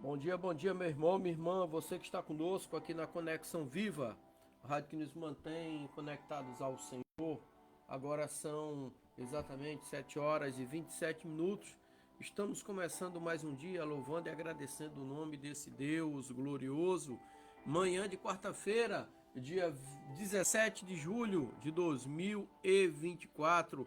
Bom dia, meu irmão, minha irmã, você que está conosco aqui na Conexão Viva, a rádio que nos mantém conectados ao Senhor. Agora são exatamente 7 horas e 27 minutos. Estamos começando mais um dia louvando e agradecendo o nome desse Deus glorioso. Manhã de quarta-feira, dia 17 de julho de 2024.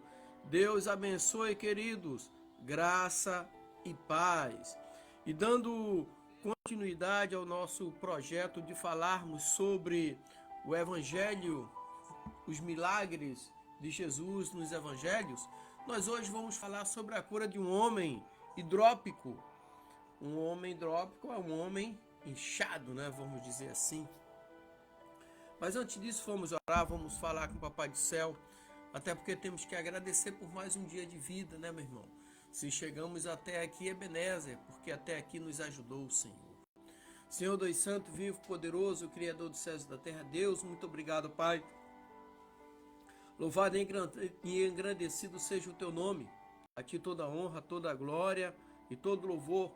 Deus abençoe, queridos, graça e paz. E dando continuidade ao nosso projeto de falarmos sobre o Evangelho, os milagres de Jesus nos Evangelhos, nós hoje vamos falar sobre a cura de um homem hidrópico. Um homem hidrópico é um homem inchado, né? Vamos dizer assim. Mas antes disso, vamos orar, vamos falar com o Papai do Céu, até porque temos que agradecer por mais um dia de vida, né, meu irmão? Se chegamos até aqui, Ebenezer, porque até aqui nos ajudou o Senhor. Senhor Deus Santo, vivo, poderoso, Criador dos céus e da terra, Deus, muito obrigado, Pai. Louvado e engrandecido seja o teu nome. A ti toda a honra, toda a glória e todo louvor.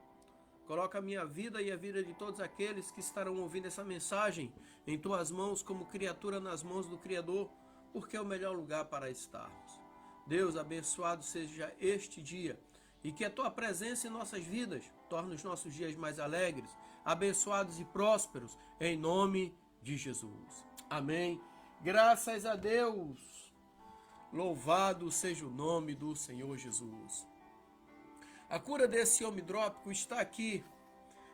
Coloca a minha vida e a vida de todos aqueles que estarão ouvindo essa mensagem em tuas mãos, como criatura nas mãos do Criador, porque é o melhor lugar para estarmos. Deus, abençoado seja este dia e que a tua presença em nossas vidas torne os nossos dias mais alegres, abençoados e prósperos, em nome de Jesus. Amém. Graças a Deus. Louvado seja o nome do Senhor Jesus. A cura desse homem hidrópico está aqui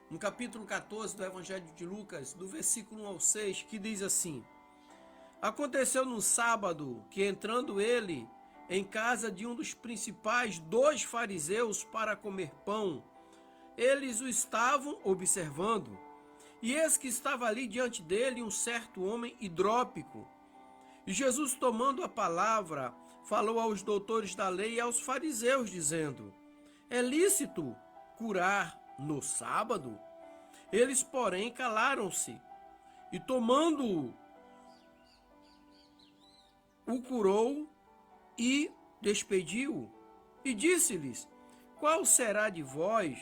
no capítulo 14 do Evangelho de Lucas, do versículo 1 ao 6, que diz assim: Aconteceu no sábado que, entrando ele em casa de um dos principais dos fariseus para comer pão, eles o estavam observando. E eis que estava ali diante dele um certo homem hidrópico. E Jesus, tomando a palavra, falou aos doutores da lei e aos fariseus, dizendo: É lícito curar no sábado? Eles, porém, calaram-se. E tomando-o, o curou e despediu. E disse-lhes: Qual será de vós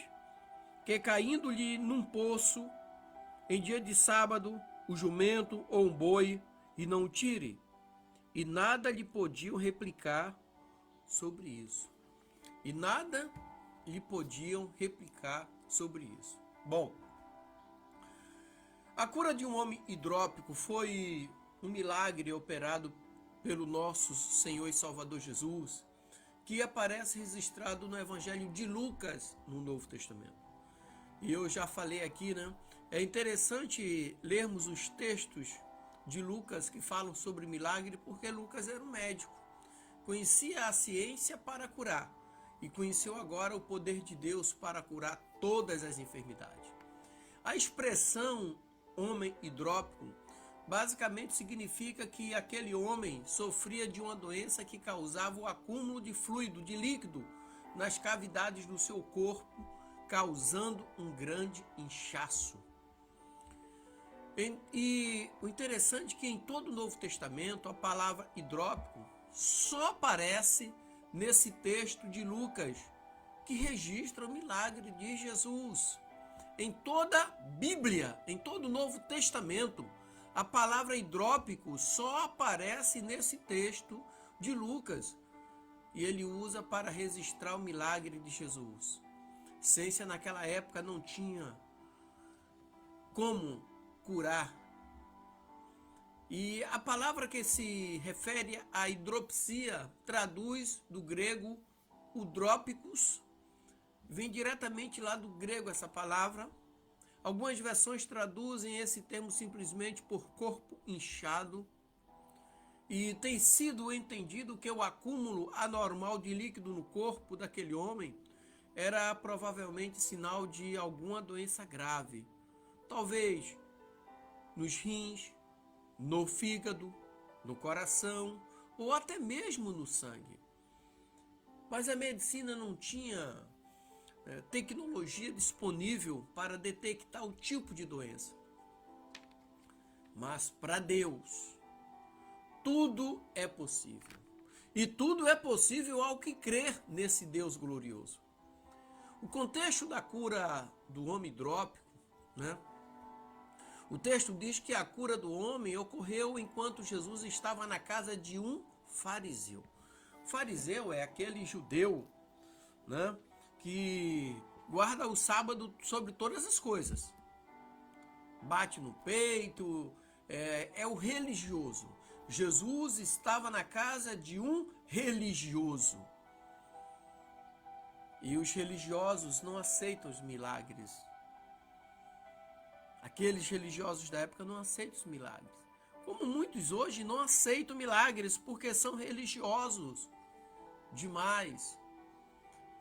que, caindo-lhe num poço, em dia de sábado, o jumento ou um boi, e não o tire? E nada lhe podiam replicar sobre isso. E nada lhe podiam replicar sobre isso. Bom, a cura de um homem hidrópico foi um milagre operado pelo nosso Senhor e Salvador Jesus, que aparece registrado no Evangelho de Lucas, no Novo Testamento. E eu já falei aqui, né? É interessante lermos os textos de Lucas que falam sobre milagre, porque Lucas era um médico, conhecia a ciência para curar e conheceu agora o poder de Deus para curar todas as enfermidades. A expressão homem hidrópico basicamente significa que aquele homem sofria de uma doença que causava o acúmulo de fluido, de líquido, nas cavidades do seu corpo, causando um grande inchaço. E o interessante é que em todo o Novo Testamento a palavra hidrópico só aparece nesse texto de Lucas, que registra o milagre de Jesus. Em toda a Bíblia, em todo o Novo Testamento, a palavra hidrópico só aparece nesse texto de Lucas. E ele usa para registrar o milagre de Jesus. Ciência naquela época não tinha como curar. E a palavra que se refere à hidropsia traduz do grego hidrópicos, vem diretamente lá do grego essa palavra. Algumas versões traduzem esse termo simplesmente por corpo inchado. E tem sido entendido que o acúmulo anormal de líquido no corpo daquele homem era provavelmente sinal de alguma doença grave. Talvez nos rins, no fígado, no coração ou até mesmo no sangue. Mas a medicina não tinha tecnologia disponível para detectar o tipo de doença. Mas para Deus, tudo é possível. E tudo é possível ao que crer nesse Deus glorioso. O contexto da cura do homem hidrópico, né? O texto diz que a cura do homem ocorreu enquanto Jesus estava na casa de um fariseu. O fariseu é aquele judeu, né, que guarda o sábado sobre todas as coisas. Bate no peito, é o religioso. Jesus estava na casa de um religioso. E os religiosos não aceitam os milagres. Aqueles religiosos da época não aceitam os milagres. Como muitos hoje não aceitam milagres porque são religiosos demais.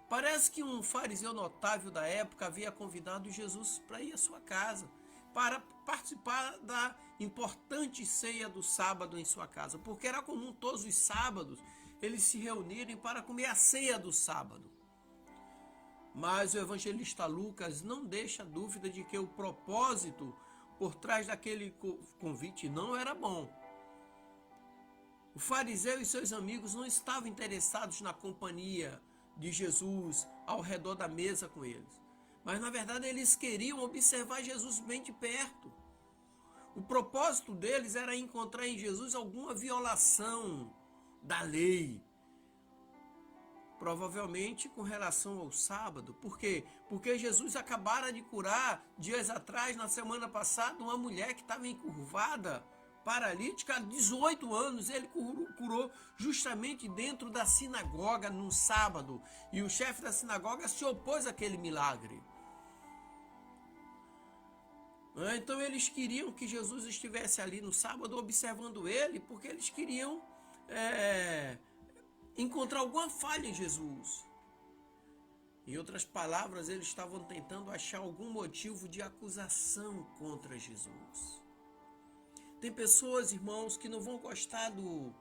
Parece que um fariseu notável da época havia convidado Jesus para ir à sua casa, para participar da importante ceia do sábado em sua casa, porque era comum todos os sábados eles se reunirem para comer a ceia do sábado. Mas o evangelista Lucas não deixa dúvida de que o propósito por trás daquele convite não era bom. O fariseu e seus amigos não estavam interessados na companhia de Jesus ao redor da mesa com eles. Mas na verdade eles queriam observar Jesus bem de perto. O propósito deles era encontrar em Jesus alguma violação da lei. Provavelmente com relação ao sábado. Por quê? Porque Jesus acabara de curar, dias atrás, na semana passada, uma mulher que estava encurvada, paralítica, há 18 anos. Ele curou justamente dentro da sinagoga, no sábado. E o chefe da sinagoga se opôs àquele milagre. Então eles queriam que Jesus estivesse ali no sábado observando ele, porque eles queriam encontrar alguma falha em Jesus. Em outras palavras, eles estavam tentando achar algum motivo de acusação contra Jesus. Tem pessoas, irmãos, que não vão gostar do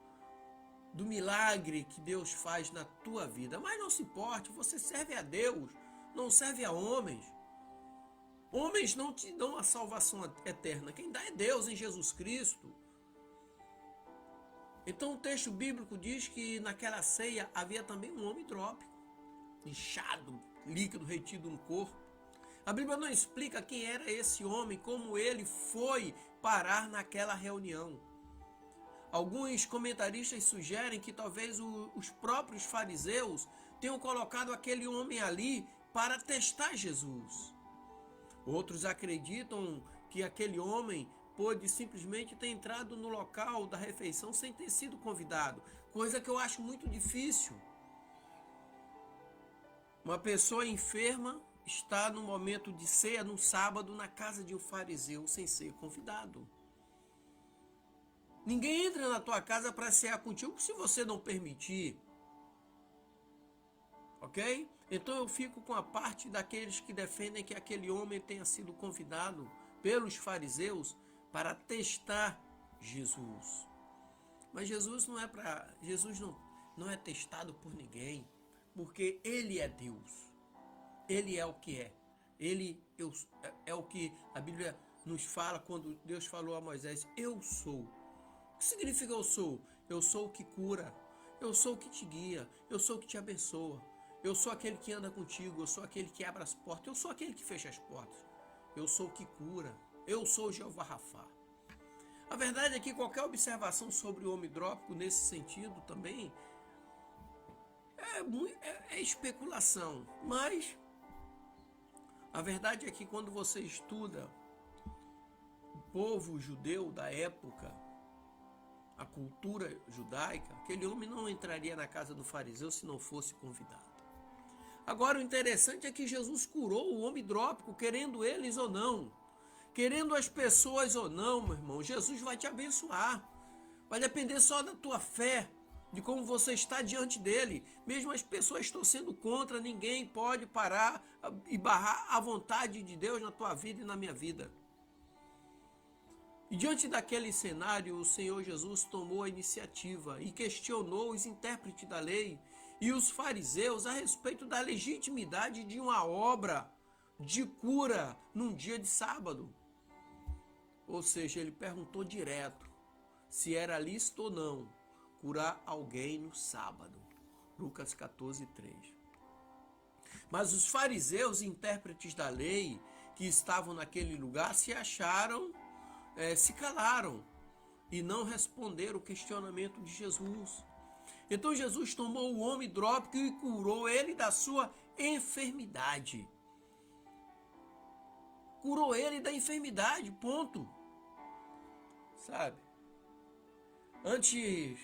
milagre que Deus faz na tua vida, mas não se importe, você serve a Deus, não serve a homens. Homens não te dão a salvação eterna, quem dá é Deus em Jesus Cristo. Então o texto bíblico diz que naquela ceia havia também um homem hidrópico, inchado, líquido retido no corpo. A Bíblia não explica quem era esse homem, como ele foi parar naquela reunião. Alguns comentaristas sugerem que talvez os próprios fariseus tenham colocado aquele homem ali para testar Jesus. Outros acreditam que aquele homem pôde simplesmente ter entrado no local da refeição sem ter sido convidado, coisa que eu acho muito difícil. Uma pessoa enferma está no momento de ceia no sábado na casa de um fariseu sem ser convidado. Ninguém entra na tua casa para cear contigo se você não permitir. Ok? Então eu fico com a parte daqueles que defendem que aquele homem tenha sido convidado pelos fariseus para testar Jesus. Mas Jesus não é testado por ninguém, porque ele é Deus. Ele é o que é. Ele é o que a Bíblia nos fala quando Deus falou a Moisés: eu sou. O que significa eu sou? Eu sou o que cura. Eu sou o que te guia. Eu sou o que te abençoa. Eu sou aquele que anda contigo. Eu sou aquele que abre as portas. Eu sou aquele que fecha as portas. Eu sou o que cura. Eu sou o Jeová Rafá. A verdade é que qualquer observação sobre o homem hidrópico nesse sentido também é especulação. Mas a verdade é que quando você estuda o povo judeu da época, a cultura judaica, aquele homem não entraria na casa do fariseu se não fosse convidado. Agora o interessante é que Jesus curou o homem hidrópico, querendo eles ou não. Querendo as pessoas ou não, meu irmão, Jesus vai te abençoar. Vai depender só da tua fé, de como você está diante dele. Mesmo as pessoas torcendo contra, ninguém pode parar e barrar a vontade de Deus na tua vida e na minha vida. E diante daquele cenário, o Senhor Jesus tomou a iniciativa e questionou os intérpretes da lei e os fariseus a respeito da legitimidade de uma obra de cura num dia de sábado. Ou seja, ele perguntou direto se era lícito ou não curar alguém no sábado. Lucas 14:3. Mas os fariseus, intérpretes da lei, que estavam naquele lugar, se calaram e não responderam o questionamento de Jesus. Então Jesus tomou o homem hidrópico e curou ele da sua enfermidade. Curou ele da enfermidade, ponto. Sabe? Antes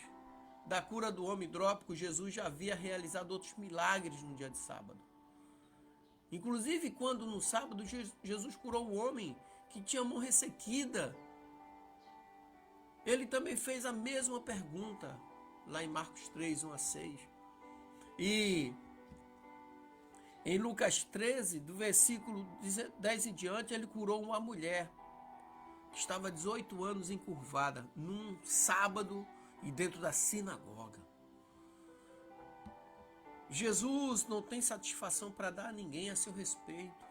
da cura do homem hidrópico, Jesus já havia realizado outros milagres no dia de sábado. Inclusive, quando no sábado Jesus curou o homem que tinha mão ressequida, ele também fez a mesma pergunta, lá em Marcos 3, 1-6. E em Lucas 13, do versículo 10 em diante, ele curou uma mulher que estava 18 anos encurvada, num sábado e dentro da sinagoga. Jesus não tem satisfação para dar a ninguém a seu respeito.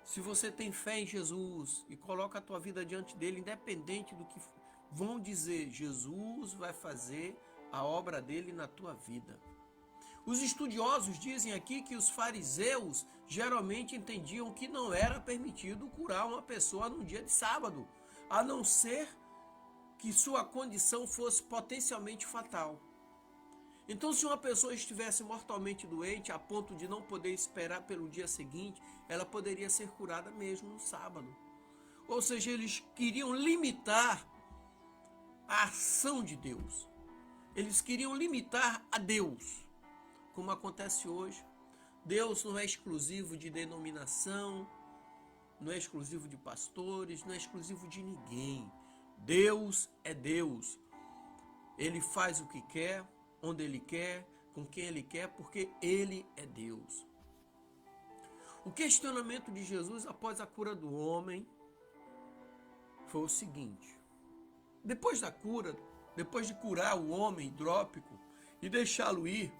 Se você tem fé em Jesus e coloca a tua vida diante dele, independente do que vão dizer, Jesus vai fazer a obra dele na tua vida. Os estudiosos dizem aqui que os fariseus geralmente entendiam que não era permitido curar uma pessoa no dia de sábado, a não ser que sua condição fosse potencialmente fatal. Então, se uma pessoa estivesse mortalmente doente, a ponto de não poder esperar pelo dia seguinte, ela poderia ser curada mesmo no sábado. Ou seja, eles queriam limitar a ação de Deus. Eles queriam limitar a Deus. Como acontece hoje, Deus não é exclusivo de denominação, não é exclusivo de pastores, não é exclusivo de ninguém. Deus é Deus. Ele faz o que quer, onde Ele quer, com quem Ele quer, porque Ele é Deus. O questionamento de Jesus após a cura do homem foi o seguinte: depois da cura, depois de curar o homem hidrópico e deixá-lo ir,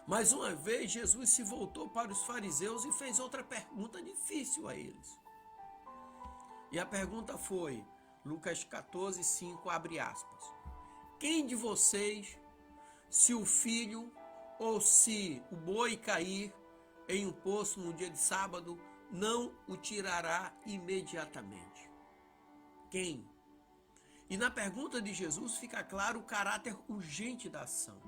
mais uma vez Jesus se voltou para os fariseus e fez outra pergunta difícil a eles. E a pergunta foi, Lucas 14, 5, abre aspas: quem de vocês, se o filho ou se o boi cair em um poço no dia de sábado, não o tirará imediatamente? Quem? E na pergunta de Jesus fica claro o caráter urgente da ação.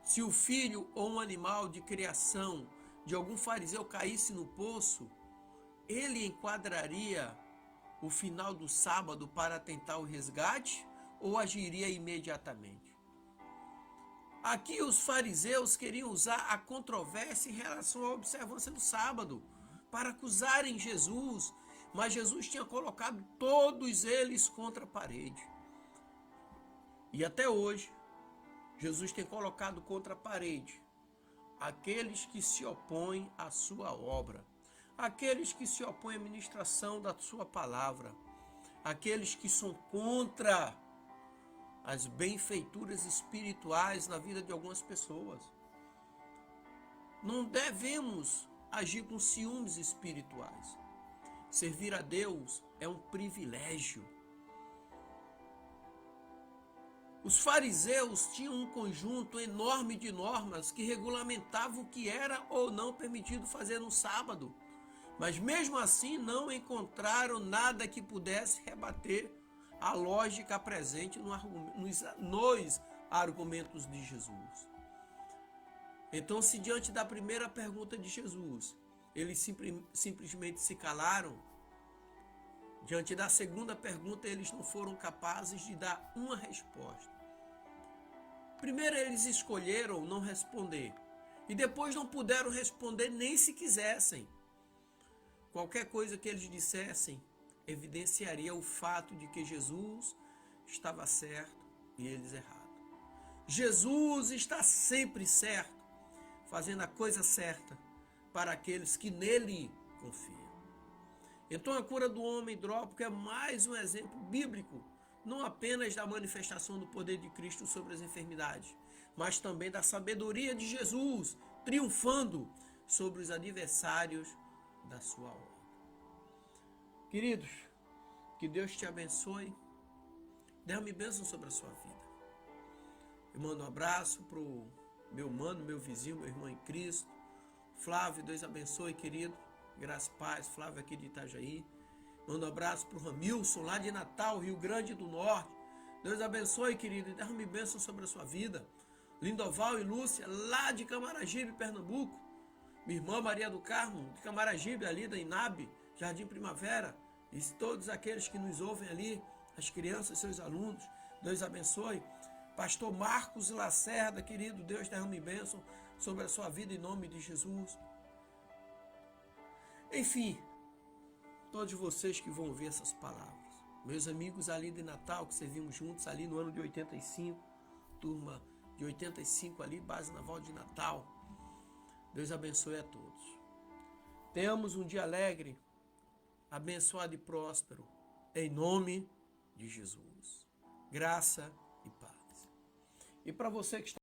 Se o filho ou um animal de criação de algum fariseu caísse no poço, ele enquadraria o final do sábado para tentar o resgate ou agiria imediatamente? Aqui os fariseus queriam usar a controvérsia em relação à observância do sábado para acusarem Jesus, mas Jesus tinha colocado todos eles contra a parede. E até hoje, Jesus tem colocado contra a parede aqueles que se opõem à sua obra, aqueles que se opõem à ministração da sua palavra, aqueles que são contra as benfeituras espirituais na vida de algumas pessoas. Não devemos agir com ciúmes espirituais. Servir a Deus é um privilégio. Os fariseus tinham um conjunto enorme de normas que regulamentavam o que era ou não permitido fazer no sábado, mas mesmo assim não encontraram nada que pudesse rebater a lógica presente nos argumentos de Jesus. Então, se diante da primeira pergunta de Jesus, eles simplesmente se calaram, diante da segunda pergunta, eles não foram capazes de dar uma resposta. Primeiro, eles escolheram não responder. E depois não puderam responder nem se quisessem. Qualquer coisa que eles dissessem evidenciaria o fato de que Jesus estava certo e eles errados. Jesus está sempre certo, fazendo a coisa certa para aqueles que nele confiam. Então a cura do homem hidrópico é mais um exemplo bíblico, não apenas da manifestação do poder de Cristo sobre as enfermidades, mas também da sabedoria de Jesus triunfando sobre os adversários da sua obra. Queridos, que Deus te abençoe, derrame bênção sobre a sua vida. Eu mando um abraço pro meu mano, meu vizinho, meu irmão em Cristo. Flávio, Deus abençoe, querido. Graça e paz. Flávio aqui de Itajaí. Mando um abraço pro Ramilson, lá de Natal, Rio Grande do Norte. Deus abençoe, querido, e derrame bênção sobre a sua vida. Lindoval e Lúcia, lá de Camaragibe, Pernambuco. Minha irmã Maria do Carmo, de Camaragibe, ali da Inabe, Jardim Primavera. E todos aqueles que nos ouvem ali, as crianças, seus alunos. Deus abençoe. Pastor Marcos Lacerda, querido, Deus derrame bênção sobre a sua vida em nome de Jesus. Enfim, todos vocês que vão ouvir essas palavras. Meus amigos ali de Natal, que servimos juntos ali no ano de 85, turma de 85 ali, base naval de Natal. Deus abençoe a todos. Tenhamos um dia alegre, abençoado e próspero, em nome de Jesus. Graça e paz. E para você que está